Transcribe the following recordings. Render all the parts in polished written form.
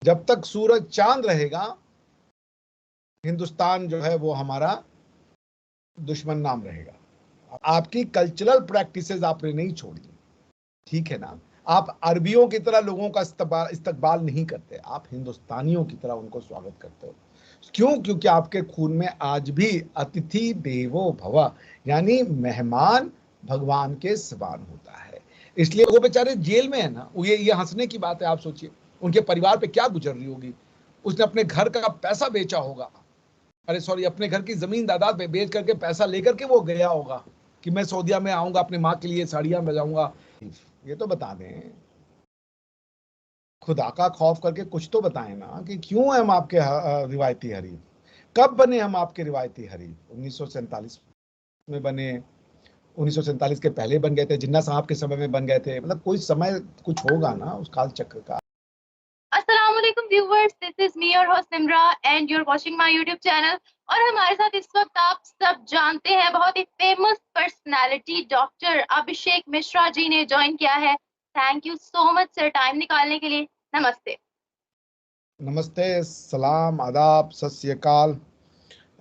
जब तक सूरज चांद रहेगा हिंदुस्तान जो है वो हमारा दुश्मन नाम रहेगा। आपकी कल्चरल प्रैक्टिसेस आपने नहीं छोड़ी, ठीक है ना। आप अरबियों की तरह लोगों का इस्तकबाल नहीं करते, आप हिंदुस्तानियों की तरह उनको स्वागत करते हो। क्यों? क्योंकि आपके खून में आज भी अतिथि देवो भव, यानी मेहमान भगवान के समान होता है। इसलिए वो बेचारे जेल में है ना, ये हंसने की बात है। आप सोचिए उनके परिवार पे क्या गुजर रही होगी। उसने अपने घर का पैसा बेचा होगा, अरे सॉरी, अपने घर की जमीन दादाद बेच करके पैसा लेकर के वो गया होगा कि मैं सऊदीया में आऊंगा, अपनी माँ के लिए साड़ियां बजाऊंगा। ये तो बता दें, खुदा का खौफ करके कुछ तो बताएं ना कि क्यों हम आपके रिवायती हरीफ। कब बने हम आपके रिवायती हरीफ? 1947 में बने, 1947 के पहले बन गए थे, जिन्ना साहब के समय में बन गए थे। मतलब कोई समय कुछ होगा ना उस काल चक्र का। अस्सलामुअलैकुम viewers, this is me your host Simra and you are watching my YouTube channel. और हमारे साथ इस वक्त आप सब जानते हैं बहुत ही famous personality doctor Abhishek Mishra ji ने ज्वाइन किया है। Thank you so much sir time निकालने के लिए। नमस्ते। नमस्ते, सलाम, आदाब, सत श्री अकाल,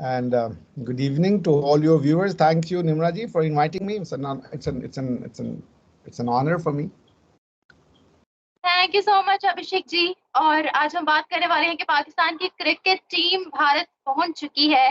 and good evening to all your viewers. Thank you, Nimra ji, for inviting me. It's an honor for me. Thank you so much Abhishek ji. और आज हम बात करने वाले हैं कि पाकिस्तान की क्रिकेट टीम भारत पहुंच चुकी है।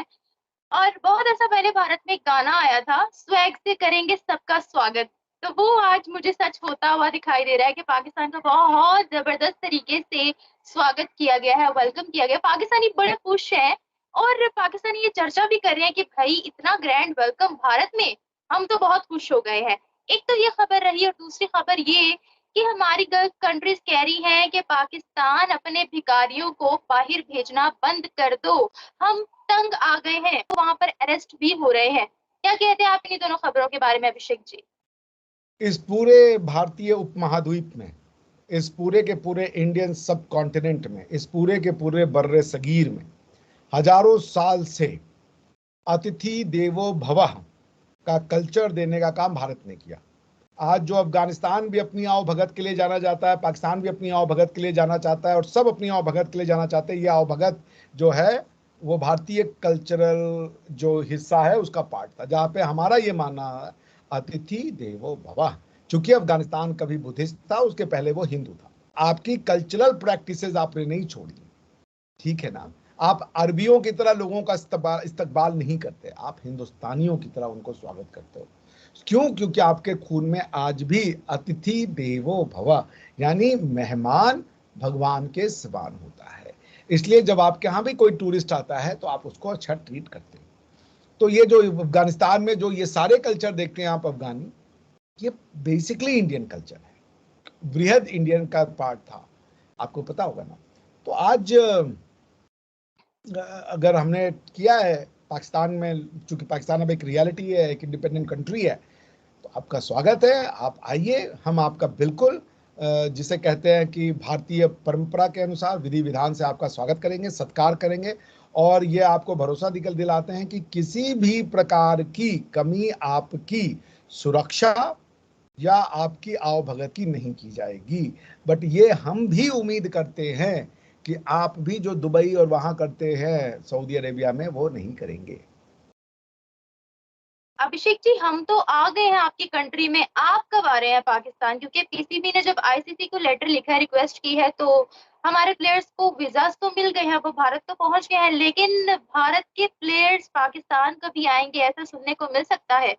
और बहुत ऐसा पहले भारत में एक गाना आया था, स्वैग से करेंगे सबका स्वागत। तो वो आज मुझे सच होता हुआ दिखाई दे रहा है कि पाकिस्तान का बहुत जबरदस्त तरीके से स्वागत किया गया है, वेलकम किया गया। पाकिस्तानी बड़े खुश हैं और पाकिस्तानी ये चर्चा भी कर रहे हैं कि भाई इतना ग्रैंड वेलकम भारत में, हम तो बहुत खुश हो गए हैं। एक तो ये खबर रही और दूसरी खबर ये कि हमारी गल्फ कंट्रीज कह रही हैं कि पाकिस्तान अपने भिखारियों को बाहर भेजना बंद कर दो, हम तंग आ गए हैं। तो वहां पर अरेस्ट भी हो रहे हैं। क्या कहते हैं आप इन दोनों खबरों के बारे में अभिषेक जी? इस पूरे भारतीय उपमहाद्वीप में, इस पूरे के पूरे इंडियन सब कॉन्टिनेंट में, इस पूरे के पूरे बर्रे सगीर में हजारों साल से अतिथि देवो भवः का कल्चर देने का काम भारत ने किया। आज जो अफगानिस्तान भी अपनी आओ भगत के लिए जाना जाता है, पाकिस्तान भी अपनी आओ भगत के लिए जाना चाहता है और सब अपनी आओ भगत के लिए जाना चाहते हैं। ये आओ भगत जो है वो भारतीय कल्चरल जो हिस्सा है उसका पार्ट था, जहाँ पे हमारा ये मानना है अतिथि देवो भवः। चूंकि अफगानिस्तान कभी बुद्धिस्ट था, उसके पहले वो हिंदू था। आपकी कल्चरल प्रैक्टिसेस आपने नहीं छोड़ी, ठीक है ना। आप अरबियों की तरह लोगों का इस्तकबाल नहीं करते, आप हिंदुस्तानियों की तरह उनको स्वागत करते हो। क्यों? क्योंकि आपके खून में आज भी अतिथि देवो भव, यानी मेहमान भगवान के समान होता है। इसलिए जब आपके यहाँ भी कोई टूरिस्ट आता है तो आप उसको अच्छा ट्रीट करते हो। तो ये जो अफगानिस्तान में जो ये सारे कल्चर देखते हैं आप अफगानी, ये बेसिकली इंडियन कल्चर है, बृहद इंडियन का पार्ट था, आपको पता होगा ना। तो आज अगर हमने किया है पाकिस्तान में, चूंकि पाकिस्तान अब एक रियलिटी है, एक इंडिपेंडेंट कंट्री है, तो आपका स्वागत है। आप आइए, हम आपका बिल्कुल जिसे कहते हैं कि भारतीय परंपरा के अनुसार विधि विधान से आपका स्वागत करेंगे, सत्कार करेंगे। और ये आपको भरोसा दिलाते हैं कि किसी भी प्रकार की कमी आपकी सुरक्षा या आपकी आवभगत की नहीं की जाएगी। बट ये हम भी उम्मीद करते हैं कि आप भी जो दुबई और वहां करते हैं सऊदी अरेबिया में, वो नहीं करेंगे। अभिषेक जी, हम तो आ गए हैं आपकी कंट्री में, आप कब आ रहे हैं पाकिस्तान? क्योंकि पीसीबी ने जब आईसीसी को लेटर लिखा है, रिक्वेस्ट की है, तो हमारे प्लेयर्स को वीजास तो मिल गए हैं, वो भारत तो पहुंच गए हैं, लेकिन भारत के प्लेयर्स पाकिस्तान कभी आएंगे ऐसा सुनने को मिल सकता है?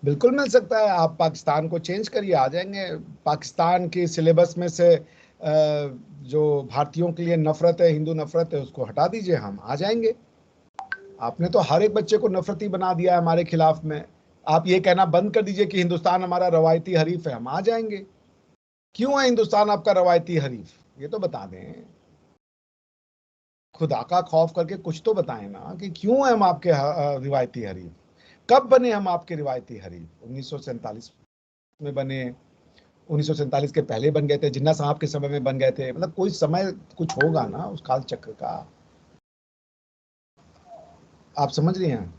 बिल्कुल मिल सकता है। आप पाकिस्तान को चेंज करिए, आ जाएंगे। पाकिस्तान के सिलेबस में से जो भारतीयों के लिए नफरत है, हिंदू नफरत है, उसको हटा दीजिए, हम आ जाएंगे। आपने तो हर एक बच्चे को नफरती बना दिया है हमारे खिलाफ में। आप ये कहना बंद कर दीजिए कि हिंदुस्तान हमारा रवायती हरीफ है, हम आ जाएंगे। क्यों है हिंदुस्तान आपका रवायती हरीफ? ये तो बता दें, खुदा का खौफ करके कुछ तो बताएं ना कि क्यों है हम आपके रिवायती हरीफ। कब बने हम आपके रिवायती हरीफ? 1947 में बने, 1947 के पहले बन गए थे, जिन्ना साहब के समय में बन गए थे। मतलब कोई समय कुछ होगा ना उस काल चक्र का। आप समझ रही हैं?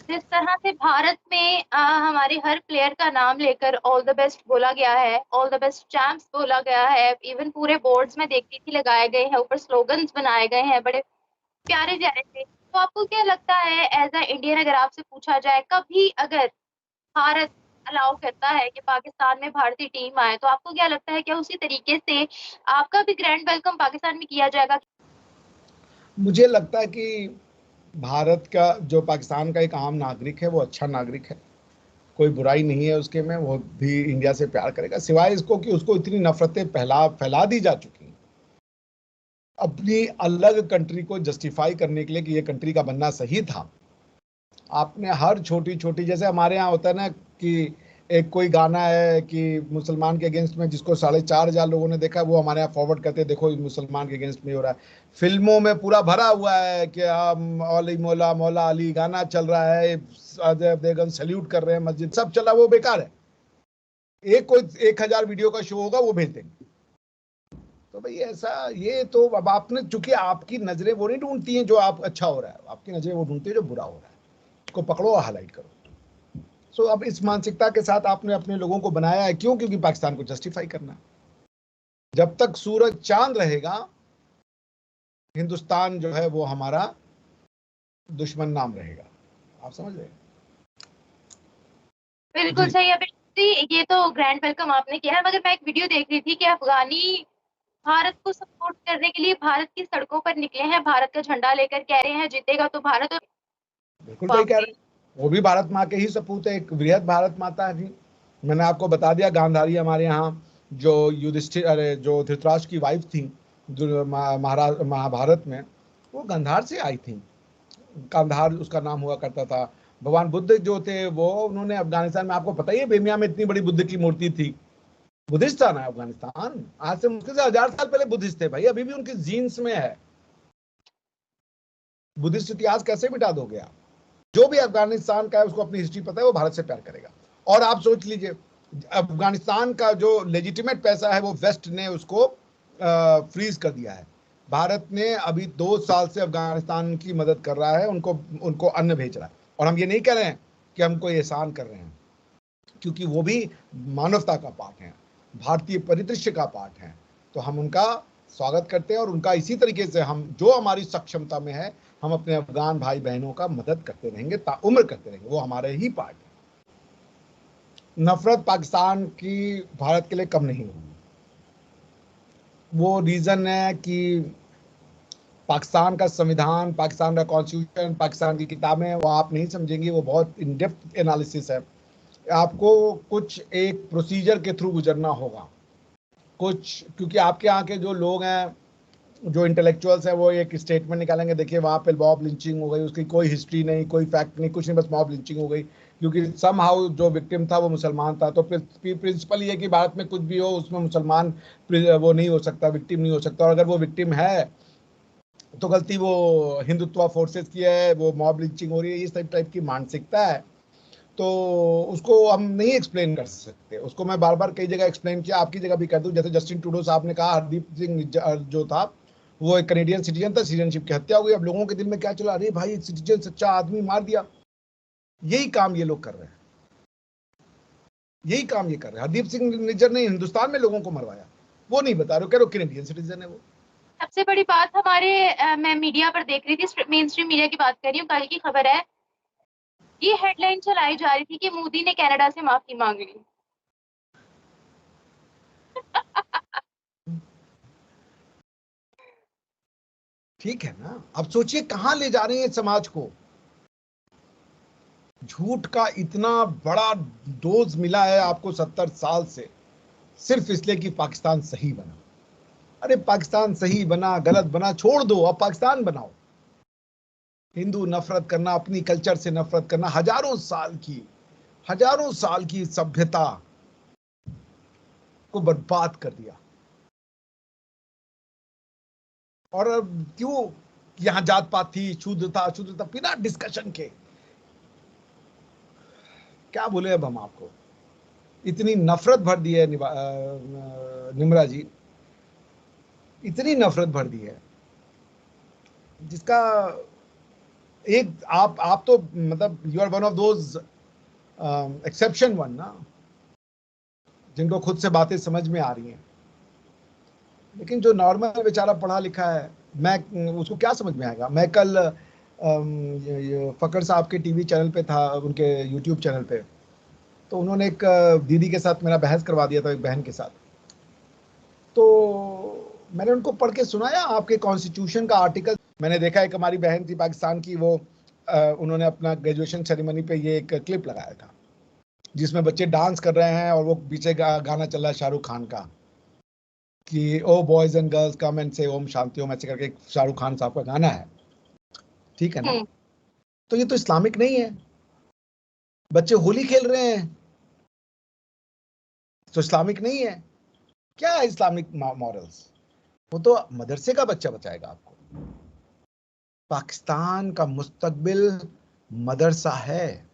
जिस तरह से भारत में हमारे हर प्लेयर का नाम लेकर ऑल द बेस्ट बोला गया है, ऑल द बेस्ट चैंप्स बोला गया है, इवन पूरे बोर्ड्स में देखती थी लगाए गए हैं, ऊपर स्लोगन्स बनाए गए हैं बड़े प्यारे प्यारे से। तो आपको क्या लगता है एज अ इंडियन, अगर आपसे पूछा जाए कभी अगर भारत अलाउ करता है कि पाकिस्तान में भारतीय टीम आए, तो आपको क्या लगता है क्या उसी तरीके से आपका भी ग्रैंड वेलकम पाकिस्तान में किया जाएगा? मुझे लगता है कि भारत का जो पाकिस्तान का एक आम नागरिक है वो अच्छा नागरिक है, कोई बुराई नहीं है उसके में, वो भी इंडिया से प्यार करेगा, सिवाय इसको कि उसको इतनी नफरतें फैला फैला दी जा चुकी हैं अपनी अलग कंट्री को जस्टिफाई करने के लिए कि ये कंट्री का बनना सही था। आपने हर छोटी छोटी, जैसे हमारे यहाँ होता है ना कि एक कोई गाना है कि मुसलमान के अगेंस्ट में, जिसको 4,500 लोगों ने देखा, वो हमारे यहाँ फॉरवर्ड करते हैं, देखो मुसलमान के अगेंस्ट में हो रहा है। फिल्मों में पूरा भरा हुआ है कि हम अली मौला मौला अली गाना चल रहा है, अजय देवगन सल्यूट कर रहे हैं, मस्जिद सब चला, वो बेकार है। एक कोई 1,000 वीडियो का शो होगा वो भेज देंगे। तो भाई ऐसा, ये तो अब आपने, चूंकि आपकी नजरें वो नहीं ढूंढती हैं जो आप अच्छा हो रहा है, आपकी नजरें वो ढूंढती है जो बुरा हो रहा है, उसको पकड़ो और हाईलाइट करो। सो अब इस मानसिकता के साथ आपने अपने लोगों को बनाया है, क्यों? क्योंकि पाकिस्तान को जस्टिफाई करना है। जब तक सूरज चांद रहेगा, हिंदुस्तान जो है वो हमारा दुश्मन नाम रहेगा। आप समझ रहे हैं? बिल्कुल जी। सही है ये तो ग्रैंड वेलकम आपने किया है, मगर मैं एक वीडियो देख रही थी कि अफगानी भारत को सपोर्ट करने के लिए भारत की सड़कों पर निकले हैं, भारत का झंडा लेकर कह रहे हैं जीतेगा तो भारत। और बिल्कुल सही कह रहे वाकई हैं, वो भी भारत माँ के ही सपूत है, एक वृहद भारत माता है भी। मैंने आपको बता दिया, गांधारी हमारे यहाँ जो युधिष्ठिर, अरे जो धृतराष्ट्र की वाइफ थी, जो महाराज महाभारत में, वो गंधार से आई थी। कांधार उसका नाम हुआ करता था। भगवान बुद्ध जो थे वो, उन्होंने अफगानिस्तान में, आपको पता ही है बेमिया में इतनी बड़ी बुद्ध की मूर्ति थी। बुद्धिस्तान है अफगानिस्तान, आज से मुश्किल से 1,000 साल पहले बुद्धिस्ट थे भाई, अभी भी उनकी जीन्स में है। बुद्धिस्ट इतिहास कैसे मिटा दोगे आप? जो भी अफगानिस्तान का है उसको अपनी हिस्ट्री पता है, वो भारत से प्यार करेगा। और आप सोच लीजिए, अफगानिस्तान का जो लेजिटिमेट पैसा है वो वेस्ट ने उसको फ्रीज कर दिया है। भारत ने अभी 2 साल से अफगानिस्तान की मदद कर रहा है, उनको उनको अन्न भेज रहा है। और हम ये नहीं कह रहे हैं कि हम कोई एहसान कर रहे हैं, क्योंकि वो भी मानवता का पार्ट है, भारतीय परिदृश्य का पार्ट है। तो हम उनका स्वागत करते हैं, और उनका इसी तरीके से हम जो हमारी सक्षमता में है, हम अपने अफगान भाई बहनों का मदद करते रहेंगे, ताउम्र करते रहेंगे, वो हमारे ही पार्ट है। नफरत पाकिस्तान की भारत के लिए कम नहीं होगी। वो रीजन है कि पाकिस्तान का संविधान, पाकिस्तान का कॉन्स्टिट्यूशन, पाकिस्तान की किताबें, वो आप नहीं समझेंगे, वो बहुत इन डेप्थ एनालिसिस है। आपको कुछ एक प्रोसीजर के थ्रू गुजरना होगा कुछ, क्योंकि आपके यहाँ के जो लोग हैं, जो इंटेलेक्चुअल्स हैं, वो एक स्टेटमेंट निकालेंगे, देखिए वहाँ पे मॉब लिंचिंग हो गई, उसकी कोई हिस्ट्री नहीं, कोई फैक्ट नहीं, कुछ नहीं, बस मॉब लिंचिंग हो गई, क्योंकि समहाउ जो विक्टिम था वो मुसलमान था। तो प्रिंसिपल ये कि भारत में कुछ भी हो उसमें मुसलमान वो नहीं हो सकता, विक्टिम नहीं हो सकता, और अगर वो विक्टिम है तो गलती वो हिंदुत्व फोर्सेस की है, वो मॉब लिंचिंग हो रही है, इस टाइप की मानसिकता है। तो उसको हम नहीं एक्सप्लेन कर सकते, उसको मैं बार बार कई जगह एक्सप्लेन किया, आपकी जगह भी कर दूं। जैसे जस्टिन ट्रूडो साहब ने कहा, हरदीप सिंह जो था वो एक कनेडियन सिटीजन था, सिटीजनशिप की हत्या हुई। अब लोगों के दिल में क्या चला, अरे भाई सिटीजन सच्चा आदमी मार दिया। यही काम ये लोग कर रहे हैं, यही काम ये कर रहे हैं। हरदीप सिंह निज्जर ने हिंदुस्तान में लोगों को मरवाया, वो नहीं बता रहे, कह रहे कनेडियन सिटीजन है वो। सबसे बड़ी बात हमारे मैं मीडिया पर देख रही थी, मेन स्ट्रीम मीडिया की बात कर रही हूँ, कल की खबर है, ये हेडलाइन चलाई जा रही थी कि मोदी ने कनाडा से माफी मांग ली। ठीक है ना, अब सोचिए कहां ले जा रहे हैं समाज को। झूठ का इतना बड़ा डोज मिला है आपको 70 साल से, सिर्फ इसलिए कि पाकिस्तान सही बना। अरे पाकिस्तान सही बना गलत बना छोड़ दो, अब पाकिस्तान बनाओ। हिंदू नफरत करना, अपनी कल्चर से नफरत करना, हजारों साल की सभ्यता को बर्बाद कर दिया। और अब क्यों? यहां जात पात थी, शुद्ध था अशुद्ध था, बिना डिस्कशन के। क्या बोले अब हम आपको, इतनी नफरत भर दी है निम्रा जी, इतनी नफरत भर दी है जिसका एक आप तो मतलब you are one of those exception one ना, जिनको खुद से बातें समझ में आ रही हैं। लेकिन जो नॉर्मल बेचारा पढ़ा लिखा है, मैं उसको क्या समझ में आएगा। मैं कल ये फकर साहब के टीवी चैनल पे था, उनके यूट्यूब चैनल पे, तो उन्होंने एक दीदी के साथ मेरा बहस करवा दिया था, एक बहन के साथ। तो मैंने उनको पढ़ के सुनाया आपके कॉन्स्टिट्यूशन का आर्टिकल। मैंने देखा एक हमारी बहन थी पाकिस्तान की, वो उन्होंने अपना ग्रेजुएशन सेरेमनी पे ये एक क्लिप लगाया था जिसमें बच्चे डांस कर रहे हैं और वो पीछे गाना चल रहा है शाहरुख खान का कि oh boys and girls come and say Om Shanti Om, ऐसे करके शाहरुख खान साहब का गाना है, ठीक है ना। तो ये तो इस्लामिक नहीं है। बच्चे होली खेल रहे हैं तो इस्लामिक नहीं है। क्या है इस्लामिक मॉरल्स? वो तो मदरसे का बच्चा बचाएगा आपको। पाकिस्तान का मुस्तकबिल मदरसा है।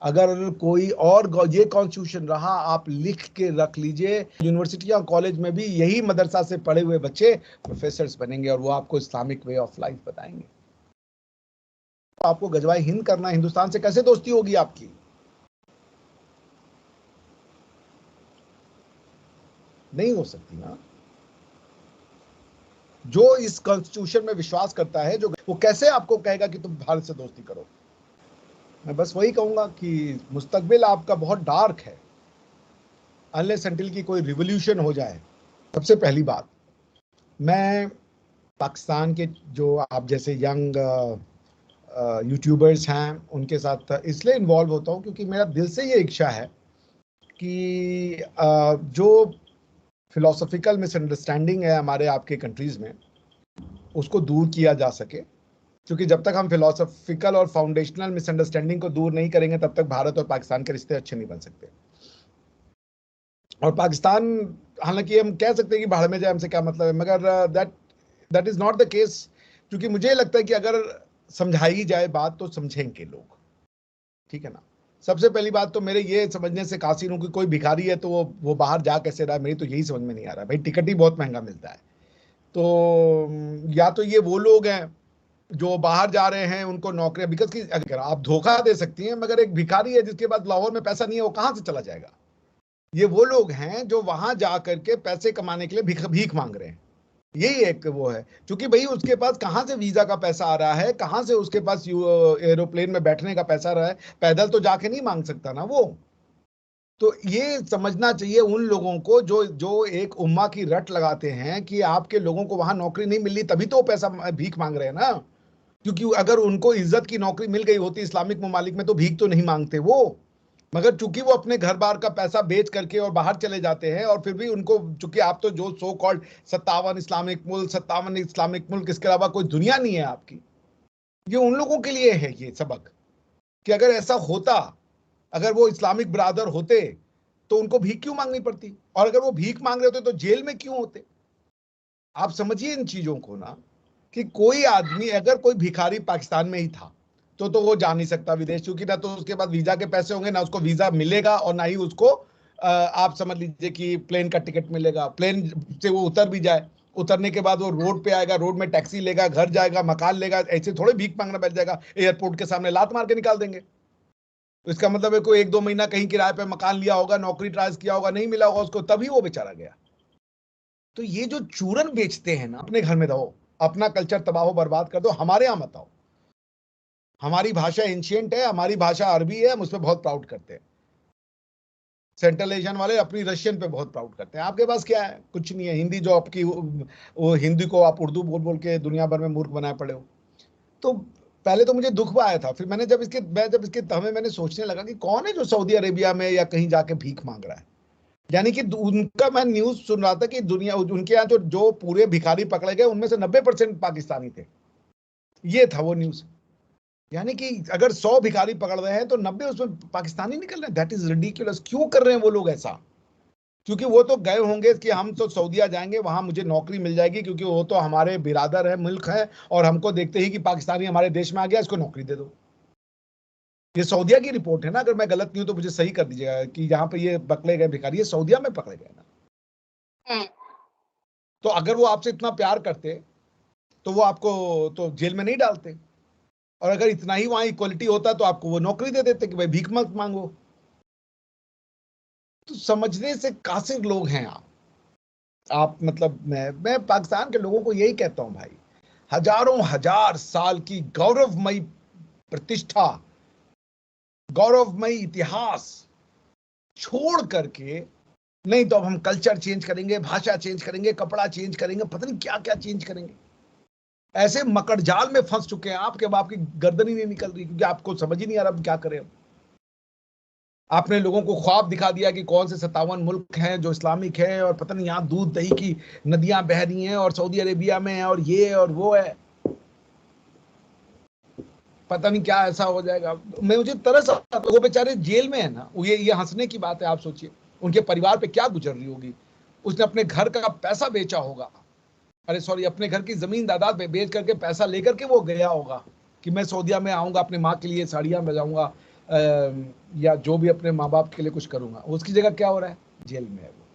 अगर कोई और ये कॉन्स्टिट्यूशन रहा, आप लिख के रख लीजिए, यूनिवर्सिटी या कॉलेज में भी यही मदरसा से पढ़े हुए बच्चे प्रोफेसर्स बनेंगे और वो आपको इस्लामिक वे ऑफ लाइफ बताएंगे। तो आपको गजवाए हिंद करना, हिंदुस्तान से कैसे दोस्ती होगी आपकी? नहीं हो सकती ना। जो इस कॉन्स्टिट्यूशन में विश्वास करता है, जो वो कैसे आपको कहेगा कि तुम भारत से दोस्ती करो? मैं बस वही कहूंगा कि मुस्तकबिल आपका बहुत डार्क है, अनलेस अनटिल की कोई रिवॉल्यूशन हो जाए। सबसे पहली बात, मैं पाकिस्तान के जो आप जैसे यंग यूट्यूबर्स हैं उनके साथ इसलिए इन्वॉल्व होता हूँ क्योंकि मेरा दिल से ये इच्छा है कि जो फिलोसॉफिकल मिसअंडरस्टैंडिंग है हमारे आपके कंट्रीज में, उसको दूर किया जा सके। क्योंकि जब तक हम फिलोसॉफिकल और फाउंडेशनल मिसअंडरस्टैंडिंग को दूर नहीं करेंगे, तब तक भारत और पाकिस्तान के रिश्ते अच्छे नहीं बन सकते। और पाकिस्तान, हालांकि हम कह सकते हैं कि भाड़ में जाए, हमसे क्या मतलब है, मगर that is not the case. क्योंकि मुझे लगता है कि अगर समझाई जाए बात तो समझेंगे लोग, ठीक है ना। सबसे पहली बात तो मेरे ये समझने से कासिर हूं कि कोई भिखारी है तो वो बाहर जा कैसे रहा है, मेरी तो यही समझ में नहीं आ रहा। भाई टिकट ही बहुत महंगा मिलता है, तो या तो ये वो लोग हैं जो बाहर जा रहे हैं, उनको नौकरियां, बिकॉज की अगर आप धोखा दे सकती हैं, मगर एक भिखारी है जिसके पास लाहौर में पैसा नहीं है, वो कहां से चला जाएगा? ये वो लोग हैं जो वहां जा करके पैसे कमाने के लिए भीख मांग रहे हैं। यही एक वो है, क्योंकि भाई उसके पास कहां से वीजा का पैसा आ रहा है, कहां से उसके पास एरोप्लेन में बैठने का पैसा आ रहा है? पैदल तो जाके नहीं मांग सकता ना वो। तो ये समझना चाहिए उन लोगों को जो जो एक उम्मा की रट लगाते हैं कि आपके लोगों को वहां नौकरी नहीं मिल रही तभी तो पैसा भीख मांग रहे हैं ना। क्योंकि अगर उनको इज्जत की नौकरी मिल गई होती इस्लामिक ममालिक में तो भीख तो नहीं मांगते वो। मगर चूंकि वो अपने घर बार का पैसा बेच करके और बाहर चले जाते हैं, और फिर भी उनको, चूंकि आप तो जो सो कॉल्ड 57 इस्लामिक मुल्क, इसके अलावा कोई दुनिया नहीं है आपकी। ये उन लोगों के लिए है ये सबक कि अगर ऐसा होता, अगर वो इस्लामिक ब्रादर होते तो उनको भीख क्यों मांगनी पड़ती, और अगर वो भीख मांग रहे होते तो जेल में क्यों होते? आप समझिए इन चीजों को ना, कि कोई आदमी, अगर कोई भिखारी पाकिस्तान में ही था तो वो जा नहीं सकता विदेश, क्योंकि ना तो उसके पास वीजा के पैसे होंगे, ना उसको वीजा मिलेगा, और ना ही उसको आप समझ लीजिए कि प्लेन का टिकट मिलेगा। प्लेन से वो उतर भी जाए, उतरने के बाद वो रोड पे आएगा, रोड में टैक्सी लेगा, घर जाएगा, मकान लेगा, ऐसे थोड़े भीख मांगना बैठ जाएगा। एयरपोर्ट के सामने लात मार के निकाल देंगे। तो इसका मतलब है कोई 1-2 महीना कहीं किराए पे मकान लिया होगा, नौकरी ट्राई किया होगा, नहीं मिला होगा उसको, तभी वो बेचारा गया। तो ये जो चूरन बेचते हैं ना, अपने घर में रहो, अपना कल्चर तबाह हो बर्बाद कर दो, हमारे यहां मत आओ। हमारी भाषा एंशियंट है, हमारी भाषा अरबी है, हम उस पर बहुत प्राउड करते हैं। सेंट्रल एशियन वाले अपनी रशियन पे बहुत प्राउड करते हैं। आपके पास क्या है? कुछ नहीं है। हिंदी जो आपकी, वो हिंदी को आप उर्दू बोल बोल के दुनिया भर में मूर्ख बनाए पड़े हो। तो पहले तो मुझे दुख आया था, फिर मैं जब इसके तहमे मैंने सोचने लगा कि कौन है जो सऊदी अरेबिया में या कहीं जाके भीख मांग रहा है। यानी कि उनका मैं न्यूज सुन रहा था कि दुनिया, उनके यहाँ जो पूरे भिखारी पकड़े गए उनमें से 90% पाकिस्तानी थे। ये था वो न्यूज। यानी कि अगर 100 भिखारी पकड़ रहे हैं तो 90 उसमें पाकिस्तानी निकल रहे हैं। That is ridiculous. क्यों कर रहे हैं वो लोग ऐसा? क्योंकि वो तो गए होंगे कि हम तो सऊदीया जाएंगे, वहां मुझे नौकरी मिल जाएगी, क्योंकि वो तो हमारे बिरादर है, मुल्क है, और हमको देखते ही कि पाकिस्तानी हमारे देश में आ गया, इसको नौकरी दे दो। ये सऊदीया की रिपोर्ट है ना, अगर मैं गलत नहीं हूं तो मुझे सही कर दीजिएगा कि यहाँ पे ये पकड़े गए भिखारी, ये सऊदीया में पकड़े गए ना। तो अगर वो आपसे इतना प्यार करते तो वो आपको तो जेल में नहीं डालते। और अगर इतना ही वहां इक्वलिटी होता तो आपको वो नौकरी दे देते कि भाई भीख मत मांगो। तो समझने से कासिर लोग हैं आप मतलब मैं पाकिस्तान के लोगों को यही कहता हूं भाई, हजारों हजार साल की गौरवमयी प्रतिष्ठा, गौरवमयी इतिहास छोड़ करके, नहीं तो अब हम कल्चर चेंज करेंगे, भाषा चेंज करेंगे, कपड़ा चेंज करेंगे, पता नहीं क्या क्या चेंज करेंगे। ऐसे मकड़जाल में फंस चुके हैं आप कि अब आपकी गर्दन ही नहीं निकल रही, क्योंकि आपको समझ ही नहीं आ रहा क्या करें। आपने लोगों को ख्वाब दिखा दिया कि कौन से 57 मुल्क हैं जो इस्लामिक हैं, और पता नहीं यहाँ दूध दही की नदियां बह रही हैं, और सऊदी अरेबिया में है, और ये और वो है, पता नहीं क्या ऐसा हो जाएगा। मैं मुझे तरस आता, वो बेचारे जेल में है ना, ये हंसने की बात है। आप सोचिए उनके परिवार पे क्या गुजर रही होगी। उसने अपने घर का पैसा बेचा होगा, अरे सॉरी, अपने घर की जमीन जायदाद बेच करके पैसा लेकर के वो गया होगा कि मैं सऊदीया में आऊंगा, अपने माँ के लिए साड़ियां बजाऊंगा, या जो भी अपने माँ बाप के लिए कुछ करूंगा। उसकी जगह क्या हो रहा है, जेल में है वो।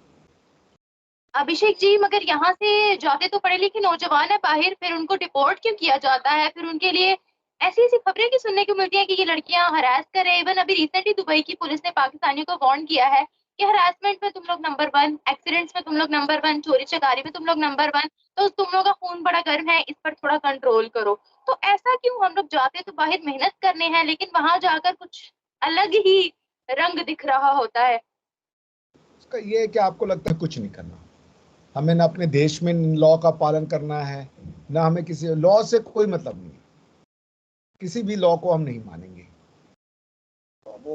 अभिषेक जी, मगर यहाँ से जाते तो पढ़े लिखे नौजवान है बाहर, फिर उनको डिपोर्ट क्यों किया जाता है? फिर उनके लिए ऐसी ऐसी खबरें की सुनने को मिलती हैं कि ये लड़कियां हरास कर रहे हैं। इवन अभी रिसेंटली दुबई की पुलिस ने पाकिस्तानियों को वार्न किया है कि हरासमेंट में तुम लोग नंबर 1, एक्सीडेंट्स में तुम लोग नंबर 1, चोरी चकारी में तुम लोग नंबर 1, तो तुम लोग का खून बड़ा गर्म है, इस पर थोड़ा कंट्रोल करो। तो ऐसा क्यों? हम लोग जाते तो बाहर मेहनत करने हैं, लेकिन वहां जाकर कुछ अलग ही रंग दिख रहा होता है। उसका ये है कि आपको लगता है कुछ नहीं करना, हमें ना अपने देश में लॉ का पालन करना है, ना हमें किसी लॉ से कोई मतलब नहीं, किसी भी लॉ को हम नहीं मानेंगे।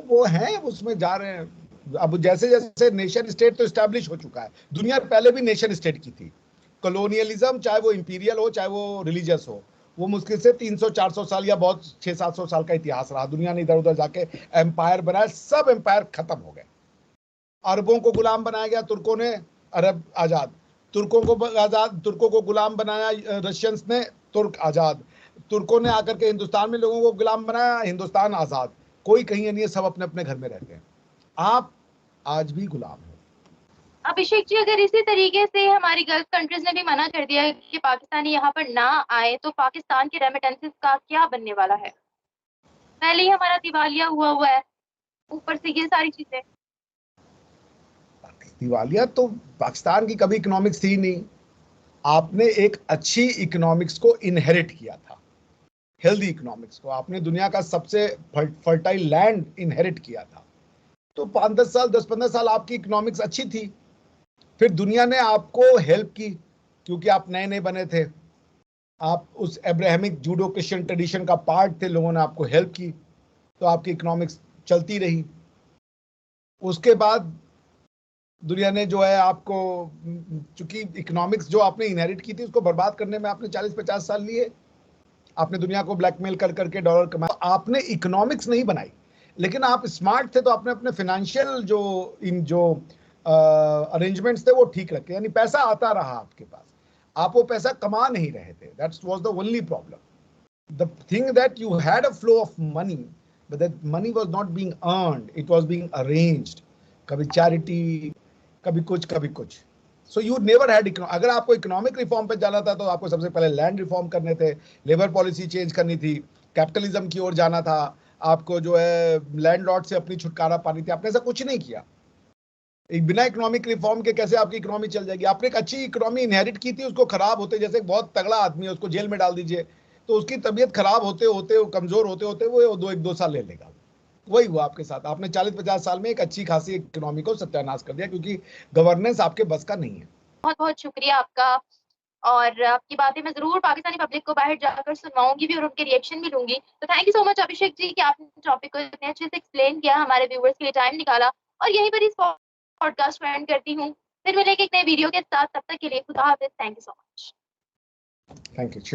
वो है उसमें जा रहे हैं। अब जैसे जैसे नेशन स्टेट तो स्टैब्लिश हो चुका है, दुनिया पहले भी नेशन स्टेट की थी। कॉलोनियलिज्म, चाहे वो इंपीरियल हो चाहे वो रिलीजियस हो, वो मुश्किल से 300-400 साल या बहुत 600-700 साल का इतिहास रहा। दुनिया ने इधर उधर जाके एम्पायर बनाया, सब एम्पायर खत्म हो गए। अरबों को गुलाम बनाया गया, तुर्कों ने, अरब आजाद, तुर्कों को आजाद, तुर्कों को गुलाम बनाया रशियंस ने, तुर्क आजाद, तुर्कों ने आकर के हिंदुस्तान में लोगों को गुलाम बनाया, हिंदुस्तान आजाद। कोई कहीं नहीं है, सब अपने अपने घर में रहते हैं। आप आज भी गुलाम हो। अभिषेक जी, अगर इसी तरीके से हमारी गल्फ कंट्रीज ने भी मना कर दिया कि पाकिस्तानी यहाँ पर ना आए, तो पाकिस्तान के रेमिटेंसेस का क्या बनने वाला है? पहले ही हमारा दिवालिया हुआ हुआ है, ऊपर से ये सारी चीजें। दिवालिया तो पाकिस्तान की कभी इकोनॉमिक्स थी नहीं। आपने एक अच्छी इकोनॉमिक्स को इनहेरिट किया था, हेल्दी इकोनॉमिक्स को। आपने दुनिया का सबसे फर्टाइल लैंड इनहेरिट किया था। तो 5-10 साल, 10-15 साल आपकी इकोनॉमिक्स अच्छी थी। फिर दुनिया ने आपको हेल्प की, क्योंकि आप नए नए बने थे, आप उस एब्राहमिक जूडो क्रिश्चियन ट्रेडिशन का पार्ट थे, लोगों ने आपको हेल्प की, तो आपकी इकोनॉमिक्स चलती रही। उसके बाद दुनिया ने जो है आपको, चूंकि इकोनॉमिक्स जो आपने इनहेरिट की थी उसको बर्बाद करने में आपने 40-50 साल लिए। आपने दुनिया को ब्लैकमेल कर करके डॉलर कमाया। आपने इकोनॉमिक्स नहीं बनाई, लेकिन आप स्मार्ट थे, तो आपने अपने फाइनेंशियल जो अरेंजमेंट्स थे वो ठीक रखे, यानी पैसा आता रहा आपके पास, आप वो पैसा कमा नहीं रहे थे। That's was the only problem. The thing that you had a flow of money, but that money was not being earned, it was being arranged. कभी चैरिटी, कभी कुछ कभी कुछ। So you never had. अगर आपको इकोनॉमिक रिफॉर्म पे जाना था तो आपको सबसे पहले लैंड रिफॉर्म करने थे, लेबर पॉलिसी चेंज करनी थी, कैपिटलिज्म की ओर जाना था, आपको जो है लैंडलॉर्ड से अपनी छुटकारा पानी थी। आपने ऐसा कुछ नहीं किया। एक बिना इकोनॉमिक रिफॉर्म के कैसे आपकी इकोनॉमी चल जाएगी? आपने एक अच्छी इकोनॉमी इनहेरिट की थी, उसको खराब होते, जैसे एक बहुत तगड़ा आदमी है उसको जेल में डाल दीजिए, तो उसकी तबीयत खराब होते होते, कमजोर होते होते वो 2 साल ले लेगा। वही हुआ आपके साथ। आपने 40-50 साल में एक अच्छी खासी इकोनॉमी को सत्यानाश कर दिया, क्योंकि गवर्नेंस आपके बस का नहीं है। बहुत बहुत शुक्रिया आपका। और आपकी बातें मैं जरूर पाकिस्तानी पब्लिक को बाहर जाकर सुनवाऊंगी भी और उनके रिएक्शन भी लूंगी। तो thank you so much Abhishek जी कि आपने टॉपिक को इतने अच्छे से एक्सप्लेन किया, हमारे व्यूअर्स के लिए टाइम निकाला। और यहीं पर इस पॉडकास्ट को एंड करती हूँ। फिर मिलेंगे एक नए वीडियो के साथ, तब तक के लिए खुदा हाफिज। Thank you so much. Thank you.